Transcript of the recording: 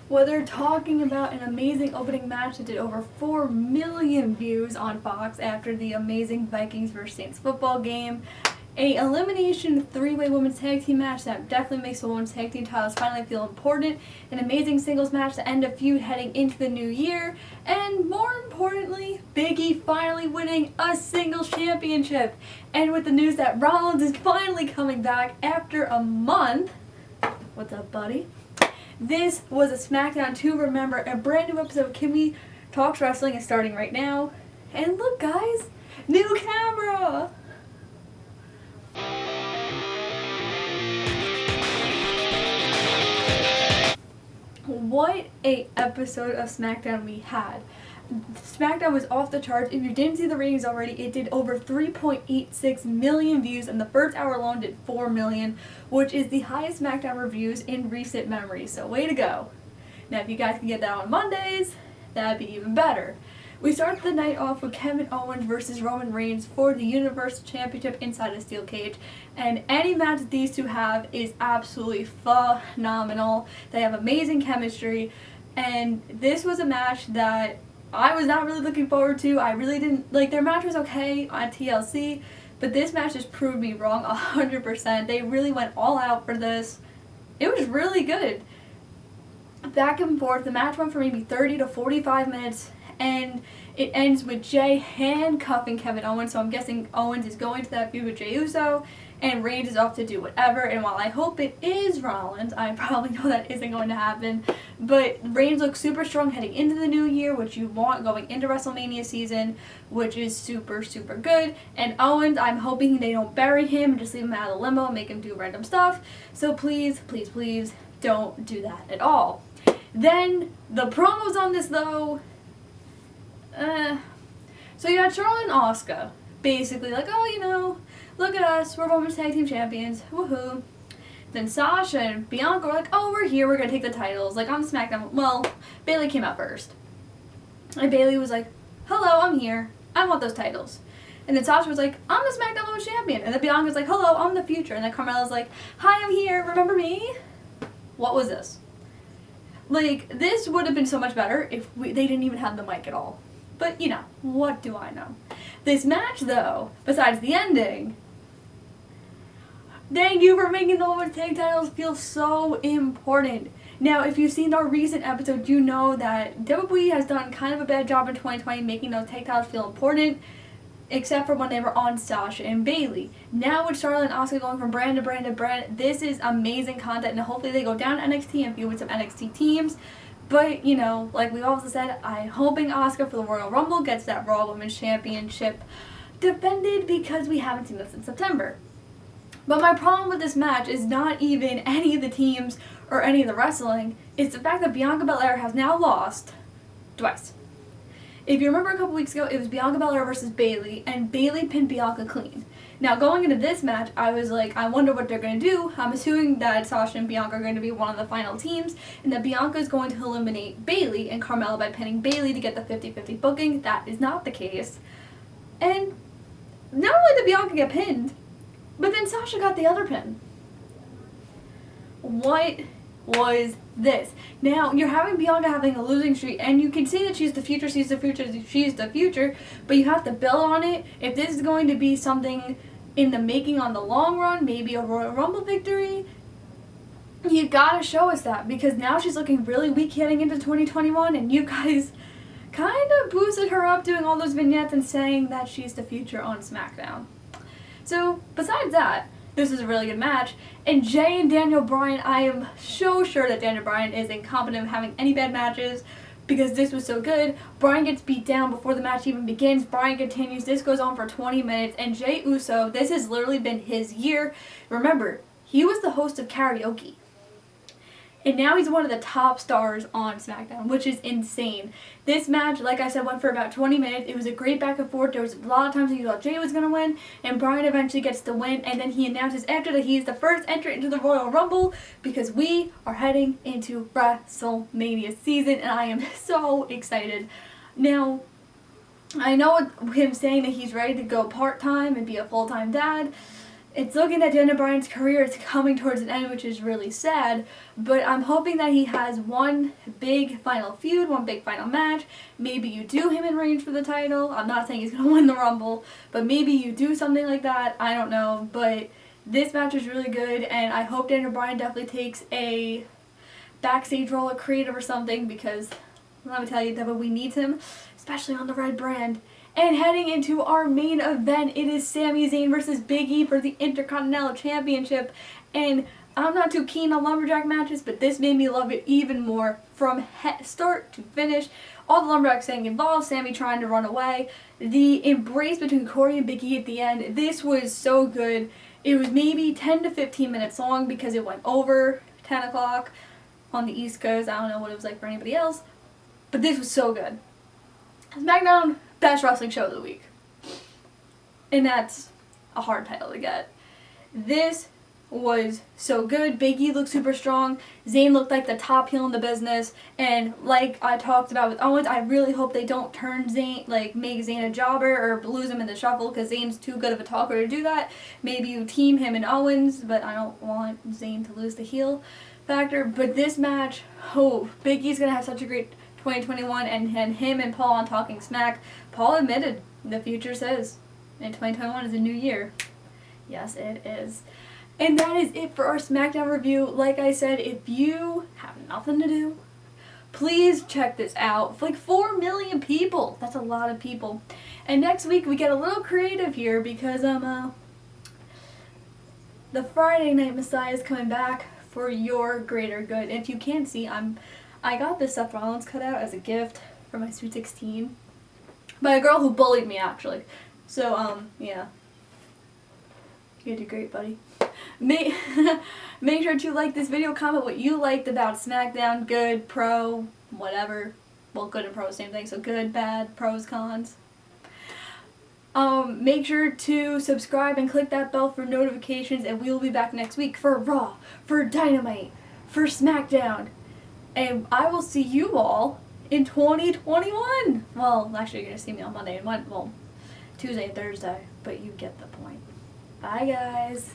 Well, they're talking about an amazing opening match that did over 4 million views on Fox after the amazing Vikings vs. Saints football game. A elimination three-way women's tag team match that definitely makes the women's tag team titles finally feel important. An amazing singles match to end a feud heading into the new year. And more importantly, Big E finally winning a singles championship. And with the news that Rollins is finally coming back after a month. What's up, buddy? This was a Smackdown to remember. A brand new episode of Kimmy Talks Wrestling is starting right now. And look, guys, new camera! What a episode of Smackdown we had. Smackdown was off the charts. If you didn't see the ratings already, it did over 3.86 million views, and the first hour alone did 4 million, which is the highest Smackdown reviews in recent memory, so way to go. Now if you guys can get that on Mondays, that'd be even better. We started the night off with Kevin Owens versus Roman Reigns for the Universal Championship inside a steel cage, and any match that these two have is absolutely phenomenal. They have amazing chemistry, and this was a match that I was not really looking forward to. I really didn't like. Their match was okay on TLC, but this match just proved me wrong 100%. They really went all out for this. It was really good. Back and forth, the match went for maybe 30 to 45 minutes, and it ends with Jay handcuffing Kevin Owens, so I'm guessing Owens is going to that feud with Jey Uso, and Reigns is off to do whatever. And while I hope it is Rollins, I probably know that isn't going to happen, but Reigns looks super strong heading into the new year, which you want going into WrestleMania season, which is super, super good. And Owens, I'm hoping they don't bury him and just leave him out of the limo and make him do random stuff, so please, please, please don't do that at all. Then, the promos on this, though, so you had Charlotte and Asuka, basically like, oh, you know, look at us, we're Women's Tag Team Champions, woohoo. Then Sasha and Bianca were like, oh, we're here, we're gonna take the titles, like on SmackDown. Well, Bayley came out first. And Bayley was like, hello, I'm here, I want those titles. And then Sasha was like, I'm the SmackDown Women's Champion. And then Bianca was like, hello, I'm the future. And then Carmella's like, hi, I'm here, remember me? What was this? Like, this would have been so much better if they didn't even have the mic at all. But, you know, what do I know? This match, though, besides the ending, thank you for making the women's tag titles feel so important. Now, if you've seen our recent episode, you know that WWE has done kind of a bad job in 2020 making those tag titles feel important, except for when they were on Sasha and Bayley. Now with Charlotte and Asuka going from brand to brand to brand, this is amazing content, and hopefully they go down to NXT and feud with some NXT teams. But, you know, like we also said, I'm hoping Asuka for the Royal Rumble gets that Raw Women's Championship defended, because we haven't seen this in September. But my problem with this match is not even any of the teams or any of the wrestling. It's the fact that Bianca Belair has now lost twice. If you remember a couple weeks ago, it was Bianca Belair versus Bayley, and Bayley pinned Bianca clean. Now, going into this match, I was like, I wonder what they're going to do. I'm assuming that Sasha and Bianca are going to be one of the final teams, and that Bianca is going to eliminate Bayley and Carmella by pinning Bayley to get the 50-50 booking. That is not the case. And not only did Bianca get pinned, but then Sasha got the other pin. What was this? Now, you're having Bianca having a losing streak, and you can see that she's the future, she's the future, but you have to build on it. If this is going to be something in the making on the long run, maybe a Royal Rumble victory, you gotta show us that, because now she's looking really weak heading into 2021, and you guys kind of boosted her up doing all those vignettes and saying that she's the future on SmackDown. So, besides that, this is a really good match. And Jay and Daniel Bryan, I am so sure that Daniel Bryan is incompetent of having any bad matches, because this was so good. Bryan gets beat down before the match even begins. Bryan continues. This goes on for 20 minutes. And Jey Uso, this has literally been his year. Remember, he was the host of Karaoke. And now he's one of the top stars on SmackDown, which is insane. This match, like I said, went for about 20 minutes. It was a great back and forth. There was a lot of times that you thought Jay was going to win, and Bryan eventually gets the win, and then he announces after that he is the first entrant into the Royal Rumble, because we are heading into WrestleMania season, and I am so excited. Now, I know him saying that he's ready to go part-time and be a full-time dad. it's looking that Daniel Bryan's career is coming towards an end, which is really sad, but I'm hoping that he has one big final feud, one big final match. Maybe you do him in range for the title. I'm not saying he's going to win the Rumble, but maybe you do something like that. I don't know, but this match is really good, and I hope Daniel Bryan definitely takes a backstage role at creative or something, because let me tell you, WWE needs him, especially on the red brand. And heading into our main event, it is Sami Zayn versus Big E for the Intercontinental Championship. And I'm not too keen on lumberjack matches, but this made me love it even more from start to finish. All the lumberjacks getting involved, Sami trying to run away, the embrace between Corey and Big E at the end. This was so good. It was maybe 10 to 15 minutes long because it went over 10 o'clock on the East Coast. I don't know what it was like for anybody else, but this was so good. Smackdown, best wrestling show of the week. And that's a hard title to get. This was so good. Big E looked super strong. Zayn looked like the top heel in the business. And like I talked about with Owens, I really hope they don't turn Zayn, like make Zayn a jobber or lose him in the shuffle, because Zayn's too good of a talker to do that. Maybe you team him and Owens, but I don't want Zayn to lose the heel factor. But this match, oh, Big E's going to have such a great 2021, and him and Paul on Talking Smack. Paul admitted the future says in 2021 is a new year. Yes, it is. And that is it for our SmackDown review. Like I said, if you have nothing to do, please check this out. Like 4 million people. That's a lot of people. And next week we get a little creative here because the Friday Night Messiah is coming back for your greater good. If you can't see, I got this Seth Rollins cutout as a gift for my Sweet 16 by a girl who bullied me, actually. So, yeah. You did great, buddy. Make sure to like this video, comment what you liked about SmackDown, good, pro, whatever. Well, good and pro, same thing, so good, bad, pros, cons. Make sure to subscribe and click that bell for notifications, and we will be back next week for Raw, for Dynamite, for SmackDown. And I will see you all in 2021. Well, actually, you're going to see me on Monday and Tuesday and Thursday, but you get the point. Bye, guys.